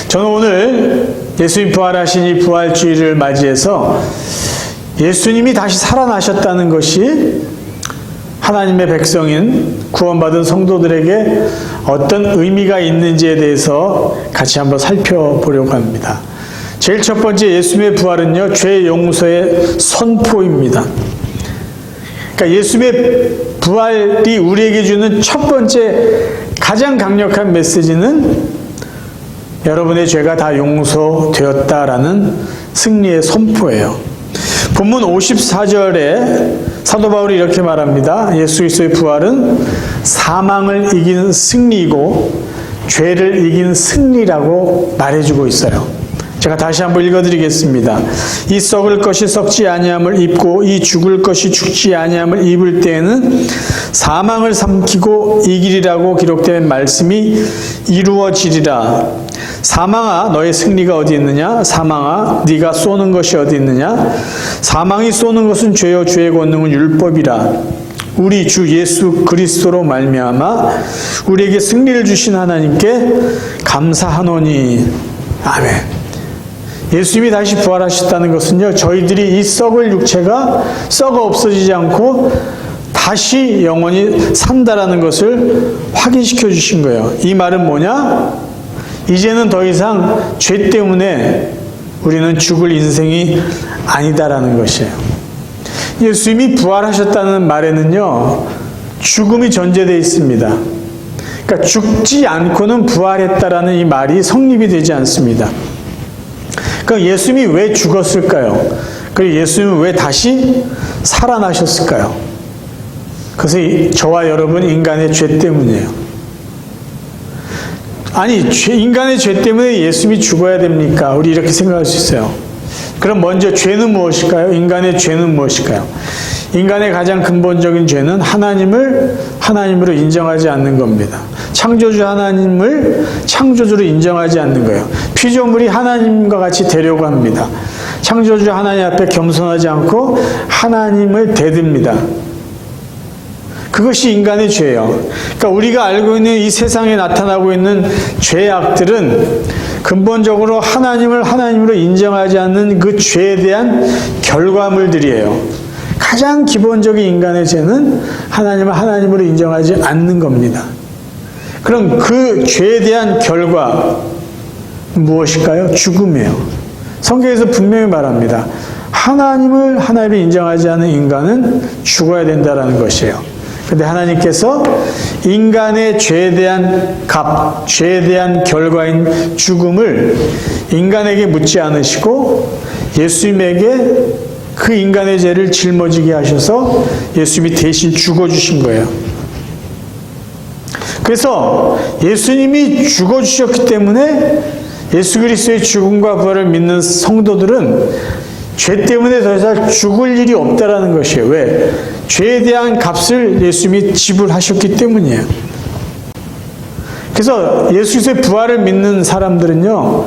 저는 오늘 예수님 부활하신 이 부활주의를 맞이해서 예수님이 다시 살아나셨다는 것이 하나님의 백성인 구원받은 성도들에게 어떤 의미가 있는지에 대해서 같이 한번 살펴보려고 합니다. 제일 첫 번째 예수님의 부활은요, 죄 용서의 선포입니다. 그러니까 예수님의 부활이 우리에게 주는 첫 번째 가장 강력한 메시지는 여러분의 죄가 다 용서되었다라는 승리의 선포예요. 본문 54절에 사도 바울이 이렇게 말합니다. 예수 그리스도의 부활은 사망을 이긴 승리이고 죄를 이긴 승리라고 말해주고 있어요. 제가 다시 한번 읽어드리겠습니다. 이 썩을 것이 썩지 아니함을 입고 이 죽을 것이 죽지 아니함을 입을 때에는 사망을 삼키고 이기리라고 기록된 말씀이 이루어지리라. 사망아 너의 승리가 어디 있느냐? 사망아 네가 쏘는 것이 어디 있느냐? 사망이 쏘는 것은 죄요 죄의 권능은 율법이라. 우리 주 예수 그리스도로 말미암아 우리에게 승리를 주신 하나님께 감사하노니. 아멘. 예수님이 다시 부활하셨다는 것은요, 저희들이 이 썩을 육체가 썩어 없어지지 않고 다시 영원히 산다라는 것을 확인시켜 주신 거예요. 이 말은 뭐냐? 이제는 더 이상 죄 때문에 우리는 죽을 인생이 아니다라는 것이에요. 예수님이 부활하셨다는 말에는요, 죽음이 전제되어 있습니다. 그러니까 죽지 않고는 부활했다라는 이 말이 성립이 되지 않습니다. 그럼 예수님이 왜 죽었을까요? 그리고 예수님은 왜 다시 살아나셨을까요? 그것은 저와 여러분 인간의 죄 때문이에요. 아니, 인간의 죄 때문에 예수님이 죽어야 됩니까? 우리 이렇게 생각할 수 있어요. 그럼 먼저 죄는 무엇일까요? 인간의 죄는 무엇일까요? 인간의 가장 근본적인 죄는 하나님을 하나님으로 인정하지 않는 겁니다. 창조주 하나님을 창조주로 인정하지 않는 거예요. 피조물이 하나님과 같이 되려고 합니다. 창조주 하나님 앞에 겸손하지 않고 하나님을 대듭니다. 그것이 인간의 죄예요. 그러니까 우리가 알고 있는 이 세상에 나타나고 있는 죄악들은 근본적으로 하나님을 하나님으로 인정하지 않는 그 죄에 대한 결과물들이에요. 가장 기본적인 인간의 죄는 하나님을 하나님으로 인정하지 않는 겁니다. 그럼 그 죄에 대한 결과 무엇일까요? 죽음이에요. 성경에서 분명히 말합니다. 하나님을 하나님으로 인정하지 않는 인간은 죽어야 된다는 것이에요. 그런데 하나님께서 인간의 죄에 대한 값, 죄에 대한 결과인 죽음을 인간에게 묻지 않으시고 예수님에게 그 인간의 죄를 짊어지게 하셔서 예수님이 대신 죽어주신 거예요. 그래서 예수님이 죽어주셨기 때문에 예수 그리스도의 죽음과 부활을 믿는 성도들은 죄 때문에 더 이상 죽을 일이 없다라는 것이에요. 왜? 죄에 대한 값을 예수님이 지불하셨기 때문이에요. 그래서 예수 그리스도의 부활을 믿는 사람들은요,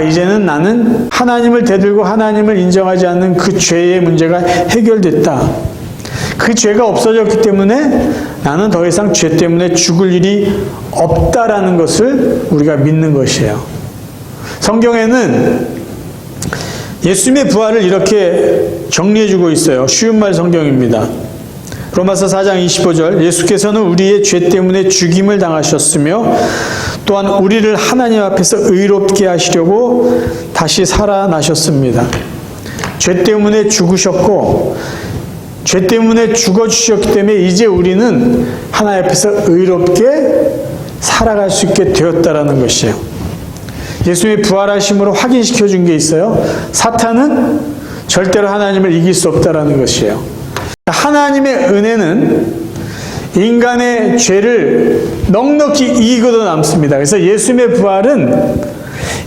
이제는 나는 하나님을 대들고 하나님을 인정하지 않는 그 죄의 문제가 해결됐다. 그 죄가 없어졌기 때문에 나는 더 이상 죄 때문에 죽을 일이 없다라는 것을 우리가 믿는 것이에요. 성경에는 예수님의 부활을 이렇게 정리해주고 있어요. 쉬운 말 성경입니다. 로마서 4장 25절 예수께서는 우리의 죄 때문에 죽임을 당하셨으며 또한 우리를 하나님 앞에서 의롭게 하시려고 다시 살아나셨습니다. 죄 때문에 죽으셨고 죄 때문에 죽어주셨기 때문에 이제 우리는 하나님 앞에서 의롭게 살아갈 수 있게 되었다라는 것이에요. 예수님의 부활하심으로 확인시켜 준 게 있어요. 사탄은 절대로 하나님을 이길 수 없다라는 것이에요. 하나님의 은혜는 인간의 죄를 넉넉히 이기고도 남습니다. 그래서 예수님의 부활은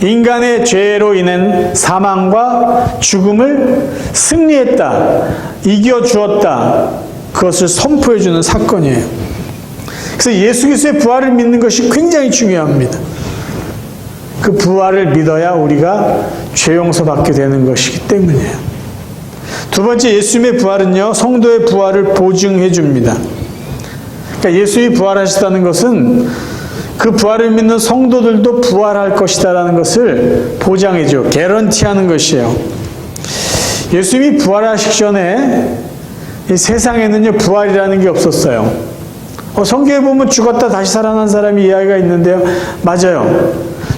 인간의 죄로 인한 사망과 죽음을 승리했다, 이겨주었다, 그것을 선포해주는 사건이에요. 그래서 예수 그리스도의 부활을 믿는 것이 굉장히 중요합니다. 그 부활을 믿어야 우리가 죄 용서받게 되는 것이기 때문이에요. 두 번째, 예수님의 부활은요, 성도의 부활을 보증해 줍니다. 그러니까 예수님이 부활하셨다는 것은 그 부활을 믿는 성도들도 부활할 것이다라는 것을 보장해줘, 개런티하는 것이에요. 예수님이 부활하시기 전에 이 세상에는요, 부활이라는 게 없었어요. 성경에 보면 죽었다 다시 살아난 사람이 이야기가 있는데요. 맞아요.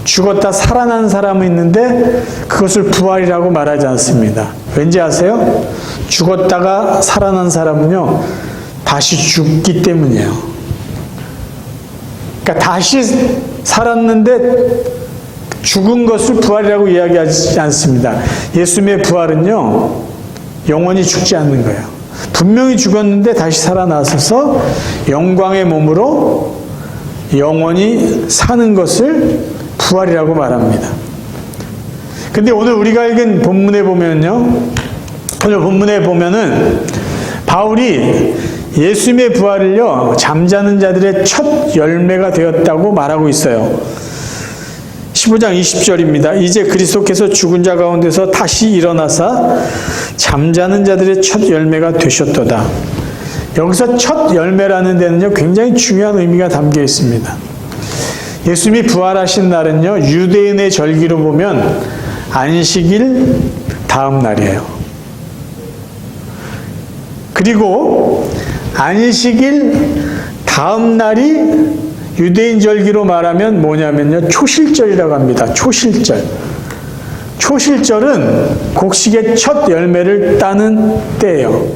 죽었다 살아난 사람은 있는데 그것을 부활이라고 말하지 않습니다. 왠지 아세요? 죽었다가 살아난 사람은요, 다시 죽기 때문이에요. 그러니까 다시 살았는데 죽은 것을 부활이라고 이야기하지 않습니다. 예수님의 부활은요, 영원히 죽지 않는 거예요. 분명히 죽었는데 다시 살아나셔서 영광의 몸으로 영원히 사는 것을 부활이라고 말합니다. 근데 오늘 우리가 읽은 본문에 보면요, 오늘 본문에 보면은 바울이 예수님의 부활을요, 잠자는 자들의 첫 열매가 되었다고 말하고 있어요. 15장 20절입니다. 이제 그리스도께서 죽은 자 가운데서 다시 일어나사 잠자는 자들의 첫 열매가 되셨도다. 여기서 첫 열매라는 데는요, 굉장히 중요한 의미가 담겨 있습니다. 예수님이 부활하신 날은요, 유대인의 절기로 보면 안식일 다음 날이에요. 그리고 안식일 다음 날이 유대인 절기로 말하면 뭐냐면요, 초실절이라고 합니다. 초실절. 초실절은 곡식의 첫 열매를 따는 때예요.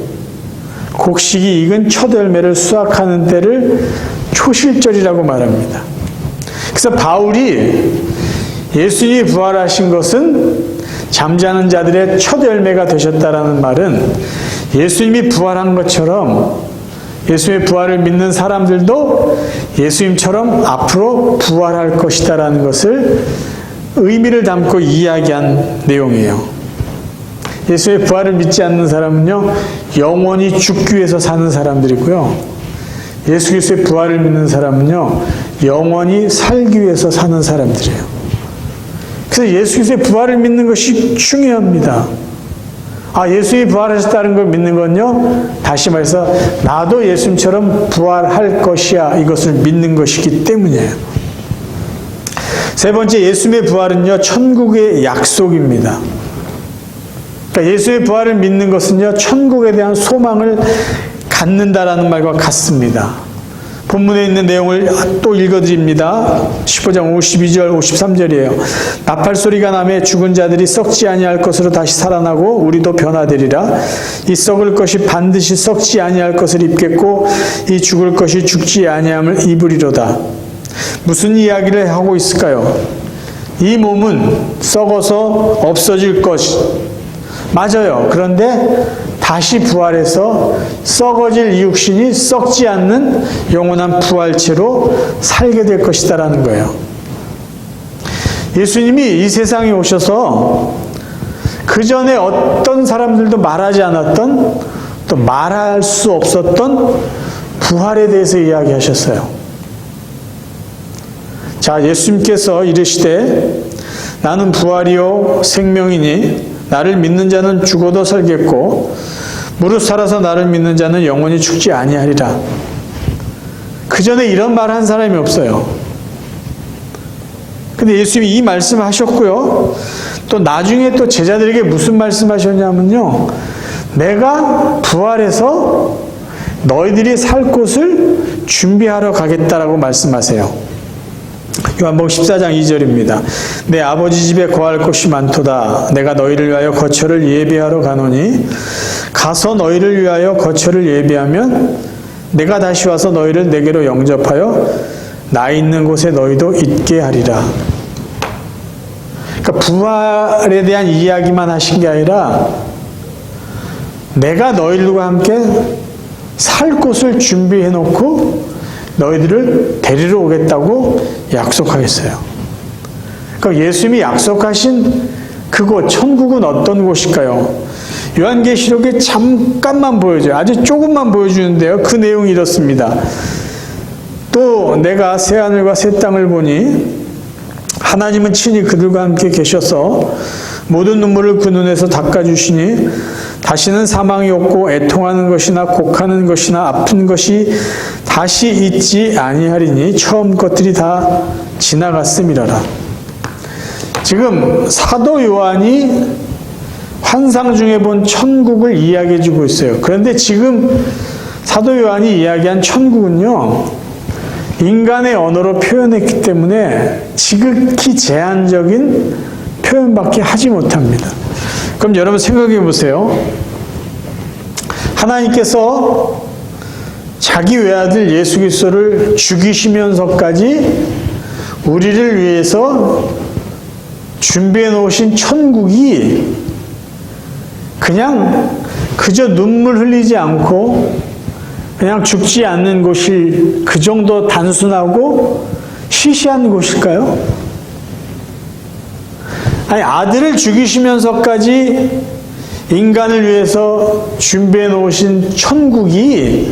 곡식이 익은 첫 열매를 수확하는 때를 초실절이라고 말합니다. 그래서 바울이 예수님이 부활하신 것은 잠자는 자들의 첫 열매가 되셨다라는 말은 예수님이 부활한 것처럼 예수님의 부활을 믿는 사람들도 예수님처럼 앞으로 부활할 것이다라는 것을 의미를 담고 이야기한 내용이에요. 예수의 부활을 믿지 않는 사람은요, 영원히 죽기 위해서 사는 사람들이고요. 예수 그리스도의 부활을 믿는 사람은요, 영원히 살기 위해서 사는 사람들이에요. 그래서 예수 그리스도의 부활을 믿는 것이 중요합니다. 예수님이 부활하셨다는 걸 믿는 건요, 다시 말해서 나도 예수님처럼 부활할 것이야, 이것을 믿는 것이기 때문이에요. 세 번째, 예수님의 부활은요, 천국의 약속입니다. 그러니까 예수의 부활을 믿는 것은요, 천국에 대한 소망을 갖는다라는 말과 같습니다. 본문에 있는 내용을 또 읽어드립니다. 15장 52절, 53절이에요. 나팔 소리가 나매 죽은 자들이 썩지 아니할 것으로 다시 살아나고 우리도 변화되리라. 이 썩을 것이 반드시 썩지 아니할 것을 입겠고 이 죽을 것이 죽지 아니함을 입으리로다. 무슨 이야기를 하고 있을까요? 이 몸은 썩어서 없어질 것. 맞아요. 그런데 다시 부활해서 썩어질 이 육신이 썩지 않는 영원한 부활체로 살게 될 것이다라는 거예요. 예수님이 이 세상에 오셔서 그 전에 어떤 사람들도 말하지 않았던, 또 말할 수 없었던 부활에 대해서 이야기하셨어요. 자, 예수님께서 이르시되 나는 부활이요 생명이니 나를 믿는 자는 죽어도 살겠고 무릇 살아서 나를 믿는 자는 영원히 죽지 아니하리라. 그 전에 이런 말 한 사람이 없어요. 근데 예수님이 이 말씀을 하셨고요. 또 나중에 또 제자들에게 무슨 말씀하셨냐면요, 내가 부활해서 너희들이 살 곳을 준비하러 가겠다라고 말씀하세요. 요한복음 14장 2절입니다. 내 아버지 집에 거할 곳이 많도다. 내가 너희를 위하여 거처를 예비하러 가노니 가서 너희를 위하여 거처를 예비하면 내가 다시 와서 너희를 내게로 영접하여 나 있는 곳에 너희도 있게 하리라. 그러니까 부활에 대한 이야기만 하신 게 아니라 내가 너희들과 함께 살 곳을 준비해 놓고 너희들을 데리러 오겠다고 약속하겠어요. 그러니까 예수님이 약속하신 그곳, 천국은 어떤 곳일까요? 요한계시록에 잠깐만 보여줘요. 아주 조금만 보여주는데요. 그 내용이 이렇습니다. 또 내가 새하늘과 새 땅을 보니 하나님은 친히 그들과 함께 계셔서 모든 눈물을 그 눈에서 닦아주시니 다시는 사망이 없고 애통하는 것이나 곡하는 것이나 아픈 것이 다시 있지 아니하리니 처음 것들이 다 지나갔음이라라. 지금 사도 요한이 환상 중에 본 천국을 이야기해 주고 있어요. 그런데 지금 사도 요한이 이야기한 천국은요, 인간의 언어로 표현했기 때문에 지극히 제한적인 표현밖에 하지 못합니다. 그럼 여러분 생각해 보세요. 하나님께서 자기 외아들 예수 그리스도를 죽이시면서까지 우리를 위해서 준비해 놓으신 천국이 그냥 그저 눈물 흘리지 않고 그냥 죽지 않는 곳이 그 정도 단순하고 시시한 곳일까요? 아니, 아들을 죽이시면서까지 인간을 위해서 준비해 놓으신 천국이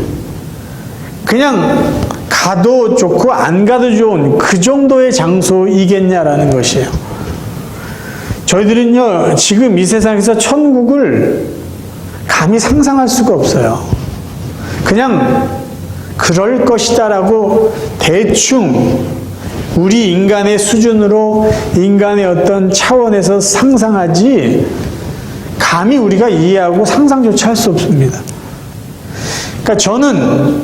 그냥 가도 좋고 안 가도 좋은 그 정도의 장소이겠냐라는 것이에요. 저희들은요, 지금 이 세상에서 천국을 감히 상상할 수가 없어요. 그냥 그럴 것이다라고 대충 우리 인간의 수준으로 인간의 어떤 차원에서 상상하지 감히 우리가 이해하고 상상조차 할 수 없습니다. 그러니까 저는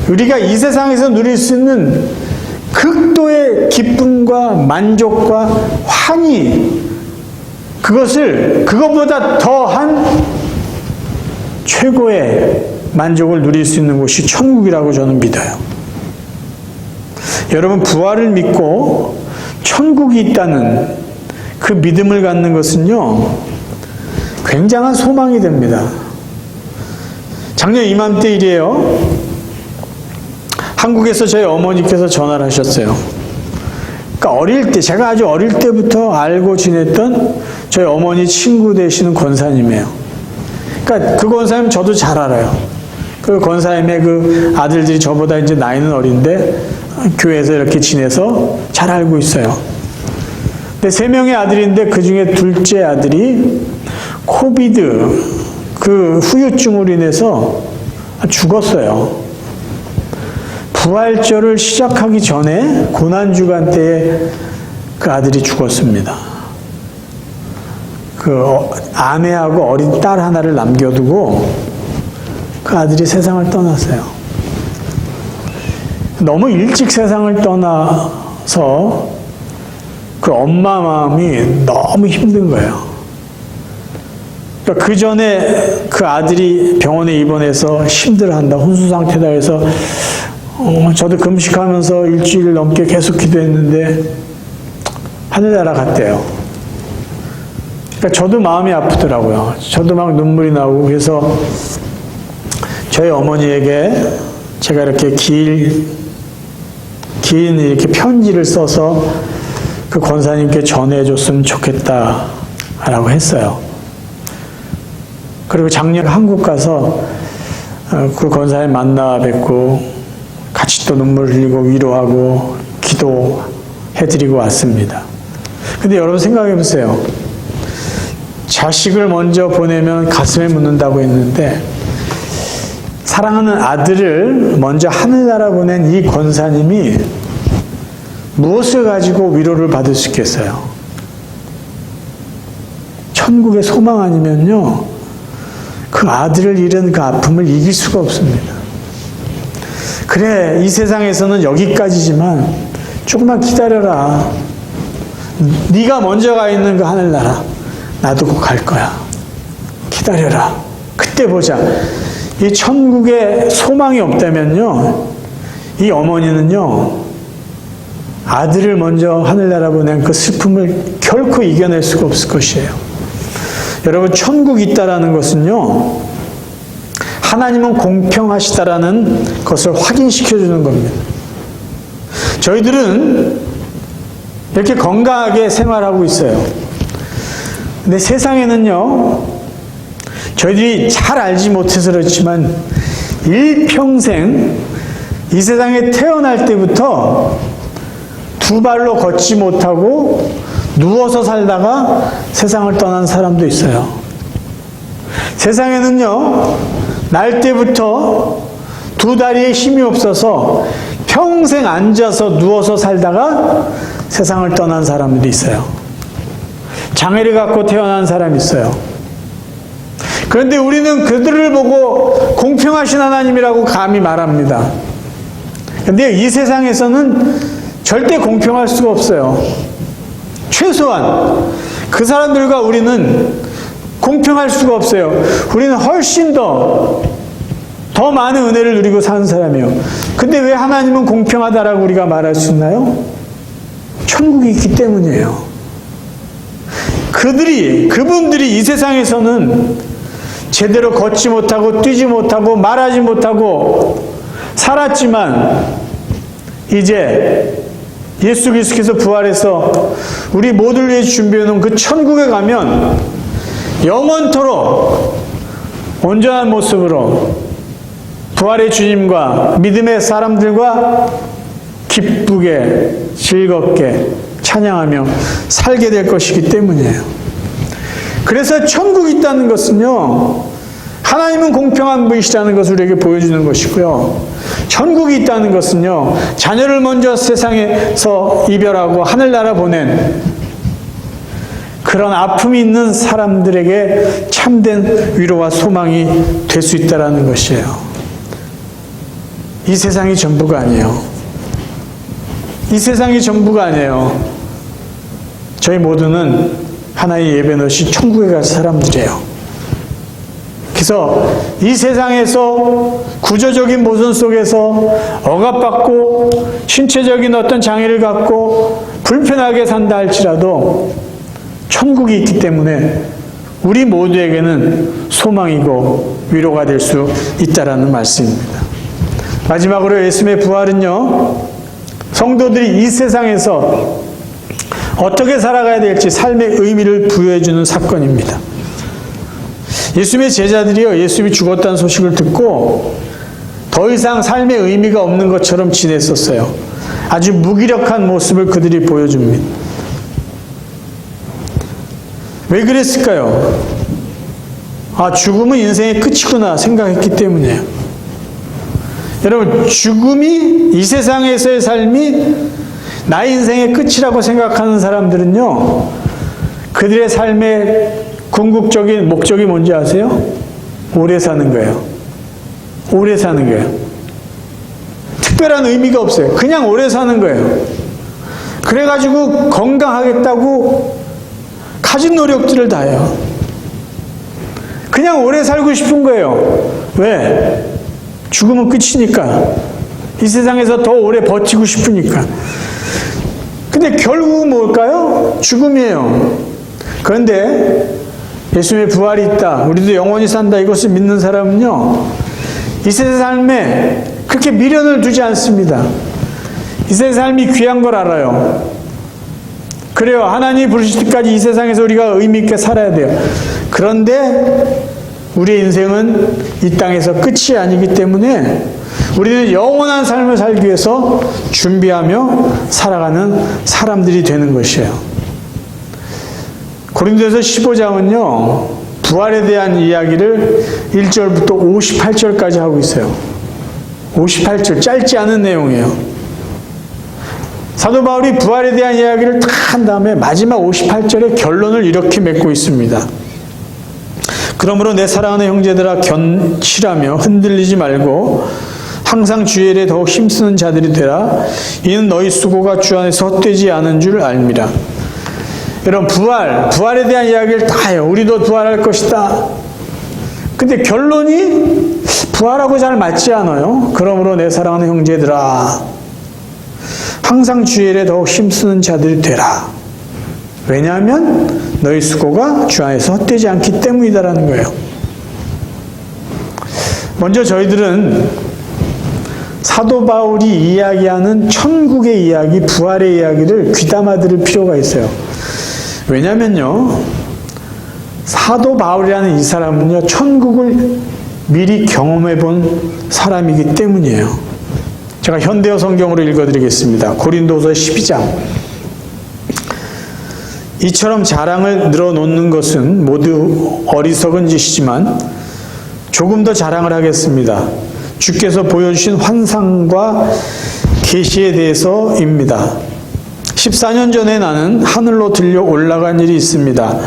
우리가 이 세상에서 누릴 수 있는 극도의 기쁨과 만족과 환희, 그것보다 더한 최고의 만족을 누릴 수 있는 곳이 천국이라고 저는 믿어요. 여러분, 부활을 믿고 천국이 있다는 그 믿음을 갖는 것은요, 굉장한 소망이 됩니다. 작년 이맘때 일이에요. 한국에서 저희 어머니께서 전화를 하셨어요. 그러니까 어릴 때, 제가 아주 어릴 때부터 알고 지냈던 저희 어머니 친구 되시는 권사님이에요. 그러니까 그 권사님 저도 잘 알아요. 그 권사님의 그 아들들이 저보다 이제 나이는 어린데 교회에서 이렇게 지내서 잘 알고 있어요. 근데 3명의 아들인데 그 중에 둘째 아들이 코비드 그 후유증으로 인해서 죽었어요. 부활절을 시작하기 전에 고난주간 때에 그 아들이 죽었습니다. 그 아내하고 어린 딸 하나를 남겨두고 그 아들이 세상을 떠났어요. 너무 일찍 세상을 떠나서 그 엄마 마음이 너무 힘든 거예요. 그러니까 그 전에 그 아들이 병원에 입원해서 힘들어한다, 혼수 상태다 해서 저도 금식하면서 일주일 넘게 계속 기도했는데 하늘나라 갔대요. 그러니까 저도 마음이 아프더라고요. 저도 막 눈물이 나오고, 그래서 저희 어머니에게 제가 이렇게 긴 이렇게 편지를 써서 그 권사님께 전해줬으면 좋겠다라고 했어요. 그리고 작년 한국 가서 그 권사님 만나 뵙고 같이 또 눈물 흘리고 위로하고 기도해드리고 왔습니다. 근데 여러분 생각해 보세요. 자식을 먼저 보내면 가슴에 묻는다고 했는데 사랑하는 아들을 먼저 하늘나라 보낸 이 권사님이 무엇을 가지고 위로를 받을 수 있겠어요? 천국의 소망 아니면요, 그 아들을 잃은 그 아픔을 이길 수가 없습니다. 그래, 이 세상에서는 여기까지지만 조금만 기다려라. 네가 먼저 가 있는 그 하늘나라 나도 곧 갈 거야. 기다려라. 그때 보자. 이 천국에 소망이 없다면요, 이 어머니는요, 아들을 먼저 하늘나라 보낸 그 슬픔을 결코 이겨낼 수가 없을 것이에요. 여러분, 천국이 있다라는 것은요, 하나님은 공평하시다라는 것을 확인시켜주는 겁니다. 저희들은 이렇게 건강하게 생활하고 있어요. 근데 세상에는요, 저희들이 잘 알지 못해서 그렇지만 일평생 이 세상에 태어날 때부터 2발로 걷지 못하고 누워서 살다가 세상을 떠난 사람도 있어요. 세상에는요, 날 때부터 두 다리에 힘이 없어서 평생 앉아서 누워서 살다가 세상을 떠난 사람들이 있어요. 장애를 갖고 태어난 사람이 있어요. 그런데 우리는 그들을 보고 공평하신 하나님이라고 감히 말합니다. 그런데 이 세상에서는 절대 공평할 수가 없어요. 최소한 그 사람들과 우리는 공평할 수가 없어요. 우리는 훨씬 더 많은 은혜를 누리고 사는 사람이에요. 근데 왜 하나님은 공평하다라고 우리가 말할 수 있나요? 천국이 있기 때문이에요. 그분들이 이 세상에서는 제대로 걷지 못하고 뛰지 못하고 말하지 못하고 살았지만 이제 예수 그리스도께서 부활해서 우리 모두를 위해 준비해 놓은 그 천국에 가면 영원토록 온전한 모습으로 부활의 주님과 믿음의 사람들과 기쁘게 즐겁게 찬양하며 살게 될 것이기 때문이에요. 그래서 천국이 있다는 것은요, 하나님은 공평한 분이시라는 것을 우리에게 보여주는 것이고요. 천국이 있다는 것은요, 자녀를 먼저 세상에서 이별하고 하늘나라 보낸 그런 아픔이 있는 사람들에게 참된 위로와 소망이 될 수 있다는 것이에요. 이 세상이 전부가 아니에요. 이 세상이 전부가 아니에요. 저희 모두는 하나의 예배넛이 천국에 갈 사람들이에요. 그래서 이 세상에서 구조적인 모순 속에서 억압받고 신체적인 어떤 장애를 갖고 불편하게 산다 할지라도 천국이 있기 때문에 우리 모두에게는 소망이고 위로가 될 수 있다라는 말씀입니다. 마지막으로 예수님의 부활은요, 성도들이 이 세상에서 어떻게 살아가야 될지 삶의 의미를 부여해주는 사건입니다. 예수님의 제자들이요, 예수님이 죽었다는 소식을 듣고 더 이상 삶의 의미가 없는 것처럼 지냈었어요. 아주 무기력한 모습을 그들이 보여줍니다. 왜 그랬을까요? 죽음은 인생의 끝이구나 생각했기 때문이에요. 여러분, 죽음이 이 세상에서의 삶이 나의 인생의 끝이라고 생각하는 사람들은요, 그들의 삶의 궁극적인 목적이 뭔지 아세요? 오래 사는 거예요. 오래 사는 거예요. 특별한 의미가 없어요. 그냥 오래 사는 거예요. 그래가지고 건강하겠다고 가진 노력들을 다 해요. 그냥 오래 살고 싶은 거예요. 왜? 죽음은 끝이니까. 이 세상에서 더 오래 버티고 싶으니까. 근데 결국은 뭘까요? 죽음이에요. 그런데 예수님의 부활이 있다, 우리도 영원히 산다, 이것을 믿는 사람은요, 이 세상 삶에 그렇게 미련을 두지 않습니다. 이 세상 삶이 귀한 걸 알아요. 그래요. 하나님이 부르실 때까지 이 세상에서 우리가 의미 있게 살아야 돼요. 그런데 우리의 인생은 이 땅에서 끝이 아니기 때문에 우리는 영원한 삶을 살기 위해서 준비하며 살아가는 사람들이 되는 것이에요. 고린도서 15장은요, 부활에 대한 이야기를 1절부터 58절까지 하고 있어요. 58절, 짧지 않은 내용이에요. 사도 바울이 부활에 대한 이야기를 다 한 다음에 마지막 58절의 결론을 이렇게 맺고 있습니다. 그러므로 내 사랑하는 형제들아, 견실하며 흔들리지 말고 항상 주의 일에 더욱 힘쓰는 자들이 되라. 이는 너희 수고가 주 안에서 헛되지 않은 줄 알미라. 여러분, 부활에 대한 이야기를 다 해요. 우리도 부활할 것이다. 근데 결론이 부활하고 잘 맞지 않아요. 그러므로 내 사랑하는 형제들아, 항상 주의 일에 더욱 힘쓰는 자들이 되라. 왜냐하면 너희 수고가 주 안에서 헛되지 않기 때문이다라는 거예요. 먼저 저희들은 사도 바울이 이야기하는 천국의 이야기, 부활의 이야기를 귀담아 들을 필요가 있어요. 왜냐면요, 사도 바울이라는 이 사람은요, 천국을 미리 경험해 본 사람이기 때문이에요. 제가 현대어 성경으로 읽어드리겠습니다. 고린도서 12장 이처럼 자랑을 늘어놓는 것은 모두 어리석은 짓이지만 조금 더 자랑을 하겠습니다. 주께서 보여주신 환상과 계시에 대해서입니다. 14년 전에 나는 하늘로 들려 올라간 일이 있습니다.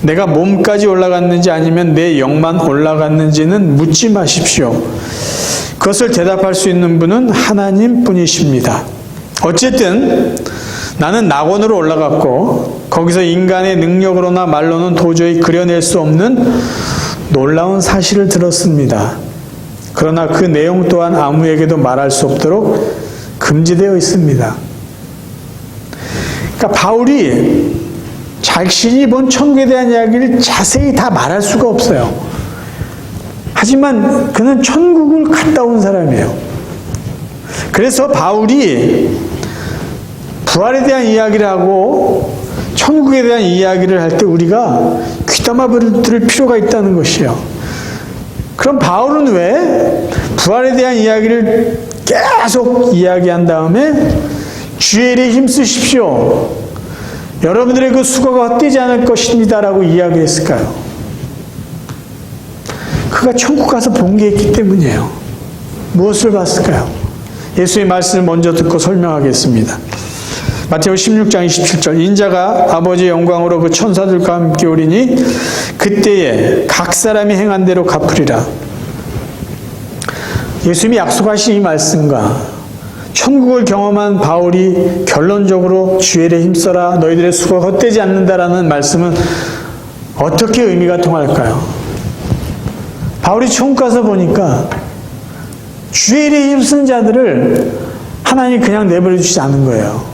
내가 몸까지 올라갔는지 아니면 내 영만 올라갔는지는 묻지 마십시오. 그것을 대답할 수 있는 분은 하나님 뿐이십니다. 어쨌든 나는 낙원으로 올라갔고 거기서 인간의 능력으로나 말로는 도저히 그려낼 수 없는 놀라운 사실을 들었습니다. 그러나 그 내용 또한 아무에게도 말할 수 없도록 금지되어 있습니다. 그러니까 바울이 자신이 본 천국에 대한 이야기를 자세히 다 말할 수가 없어요. 하지만 그는 천국을 갔다 온 사람이에요. 그래서 바울이 부활에 대한 이야기를 하고 천국에 대한 이야기를 할 때 우리가 귀담아 들을 필요가 있다는 것이에요. 그럼 바울은 왜 부활에 대한 이야기를 계속 이야기한 다음에 주의 일에 힘쓰십시오. 여러분들의 그 수고가 헛되지 않을 것입니다. 라고 이야기했을까요? 그가 천국 가서 본 게 있기 때문이에요. 무엇을 봤을까요? 예수의 말씀을 먼저 듣고 설명하겠습니다. 마태오 16장 27절 인자가 아버지의 영광으로 그 천사들과 함께 오리니 그때에 각 사람이 행한 대로 갚으리라. 예수님이 약속하신 이 말씀과 천국을 경험한 바울이 결론적으로 주의 일에 힘써라 너희들의 수고가 헛되지 않는다라는 말씀은 어떻게 의미가 통할까요? 바울이 천국 가서 보니까 주의 일에 힘쓴 자들을 하나님이 그냥 내버려 주지 않은 거예요.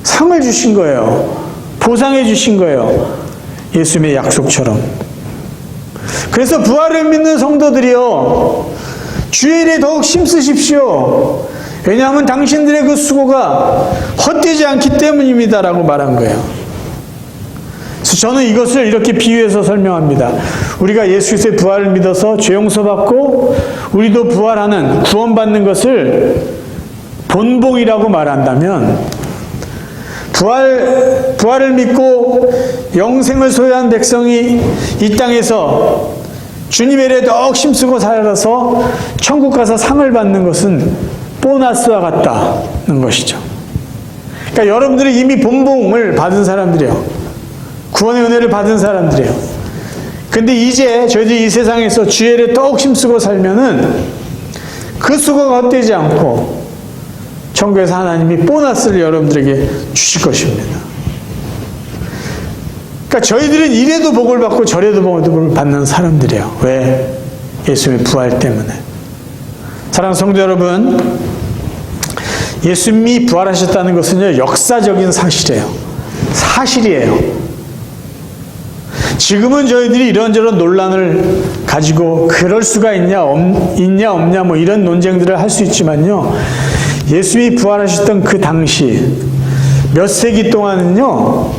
상을 주신 거예요. 보상해 주신 거예요. 예수님의 약속처럼. 그래서 부활을 믿는 성도들이요, 주의 일에 더욱 힘쓰십시오. 왜냐하면 당신들의 그 수고가 헛되지 않기 때문입니다라고 말한 거예요. 그래서 저는 이것을 이렇게 비유해서 설명합니다. 우리가 예수 그리스도의 부활을 믿어서 죄 용서받고 우리도 부활하는 구원받는 것을 본봉이라고 말한다면 부활을 믿고 영생을 소유한 백성이 이 땅에서 주님의 일에 더욱 힘쓰고 살아서 천국 가서 상을 받는 것은 보너스와 같다는 것이죠. 그러니까 여러분들이 이미 본봉을 받은 사람들이에요. 구원의 은혜를 받은 사람들이에요. 근데 이제 저희들이 이 세상에서 주의 일에 더욱 힘쓰고 살면은 그 수고가 헛되지 않고 천국에서 하나님이 보너스를 여러분들에게 주실 것입니다. 그러니까 저희들은 이래도 복을 받고 저래도 복을 받는 사람들이에요. 왜? 예수님의 부활 때문에. 사랑하는 성도 여러분, 예수님이 부활하셨다는 것은요, 역사적인 사실이에요. 사실이에요. 지금은 저희들이 이런저런 논란을 가지고 그럴 수가 있냐 없냐 뭐 이런 논쟁들을 할 수 있지만요, 예수님이 부활하셨던 그 당시 몇 세기 동안은요,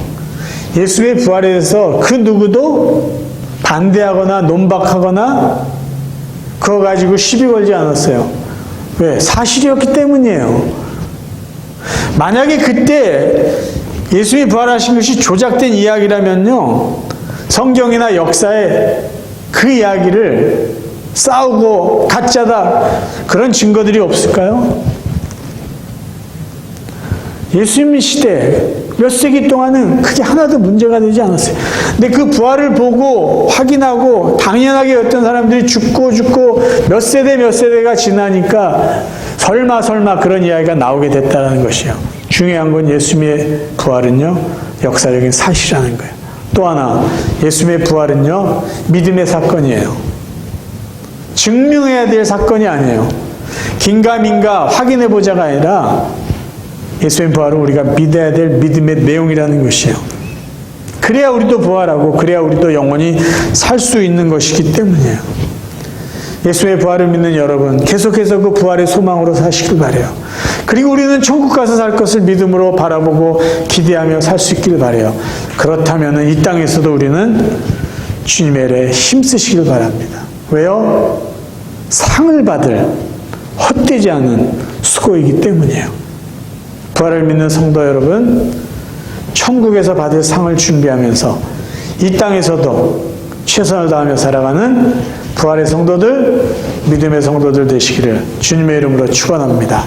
예수의 부활에 대해서 그 누구도 반대하거나 논박하거나 그거 가지고 시비 걸지 않았어요. 왜? 사실이었기 때문이에요. 만약에 그때 예수님이 부활하신 것이 조작된 이야기라면요, 성경이나 역사에 그 이야기를 싸우고 가짜다 그런 증거들이 없을까요? 예수님 시대 몇 세기 동안은 그게 하나도 문제가 되지 않았어요. 근데 그 부활을 보고 확인하고 당연하게 어떤 사람들이 죽고 몇 세대가 지나니까 설마 그런 이야기가 나오게 됐다는 것이에요. 중요한 건 예수님의 부활은요, 역사적인 사실이라는 거예요. 또 하나, 예수님의 부활은요, 믿음의 사건이에요. 증명해야 될 사건이 아니에요. 긴가민가 확인해보자가 아니라 예수님의 부활은 우리가 믿어야 될 믿음의 내용이라는 것이에요. 그래야 우리도 부활하고 그래야 우리도 영원히 살 수 있는 것이기 때문이에요. 예수의 부활을 믿는 여러분, 계속해서 그 부활의 소망으로 사시길 바라요. 그리고 우리는 천국 가서 살 것을 믿음으로 바라보고 기대하며 살 수 있길 바라요. 그렇다면 이 땅에서도 우리는 주님의 일에 힘쓰시길 바랍니다. 왜요? 상을 받을 헛되지 않은 수고이기 때문이에요. 부활을 믿는 성도 여러분, 천국에서 받을 상을 준비하면서 이 땅에서도 최선을 다하며 살아가는 부활의 성도들, 믿음의 성도들 되시기를 주님의 이름으로 축원합니다.